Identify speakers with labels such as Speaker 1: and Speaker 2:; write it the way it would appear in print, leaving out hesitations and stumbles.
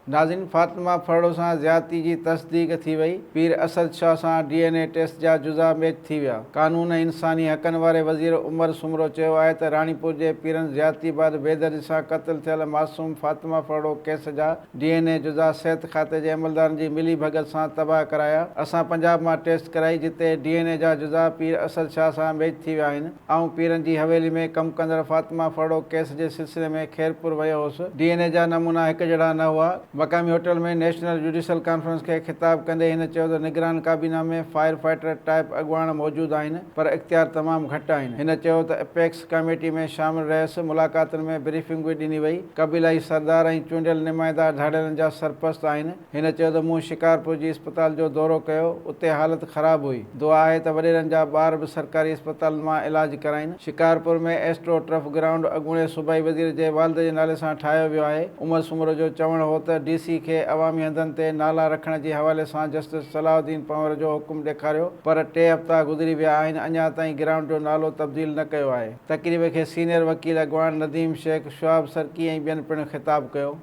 Speaker 1: नाज़रीन, फातिमा फड़ो सां ज़्यादती जी तस्दीक थी वई। पीर असद शाह सां DNA टेस्ट जा जुज़ा मैच थी विया। कानून ऐं इंसानी हक़नि वारे वज़ीर उमर सुमरो चयो आहे त राणीपुर जे पीरनि ज़्यादती बाद बेदर्दी सां क़त्ल थियल मासूम फातिमा फड़ो केस जा DNA जुज़ा सिहत खाते जे अमलदारनि जी मिली भगत सां तबाह कराया। असां पंजाब मां टेस्ट कराई, जिते DNA जा जुज़ा पीर असद शाह सां मैच थी विया आहिनि। आऊं पीरनि जी हवेली में कमु कंदड़ फातिमा फड़ो केस जे सिलसिले में खैरपुर वियो हुउसि। DNA जा नमूना हिकु जहिड़ा न हुआ। मक़ामी होटल में नेशनल जुडिशल कॉन्फ्रेंस खे ख़िताब कंदे हिन चयो त निगरान काबीना में फायर फाइटर टाइप अॻुवाण मौजूदु आहिनि, पर इख़्तियार तमामु घटि आहिनि। हिन चयो त एपेक्स कमेटी में शामिल रहियसि। मुलाक़ातुनि में ब्रीफिंग बि ॾिनी वई। क़बीलाई सरदार ऐं चूंडियल नुमाइंदा धाड़ियलनि जा सरपरस्त आहिनि। हिन चयो त मूं शिकारपुर जी अस्पताल जो दौरो कयो, उते हालत ख़राब हुई। दुआ आहे त वॾेरनि जा ॿार बि सरकारी अस्पताल मां इलाज कराइनि। शिकारपुर में एस्ट्रो टर्फ ग्राउंड अॻूणे सूबाई वज़ीर जे वालिद जे नाले सां ठाहियो वियो आहे। उमर सुमरो जो चवणु हो त DC खे अवामी हंधनि ते नाला रखण जे हवाले सां जस्टिस सलाउद्दीन पंवर जो हुकुम ॾेखारियो, पर 3 हफ़्ता गुज़री विया आहिनि, अञा ताईं ग्राउंड जो नालो तब्दील न कयो आहे। तक़रीब खे सीनियर वकील अॻुवाण नदीम शेख, शुआब सरकी ऐं ॿियनि पिणु ख़िताब कयो।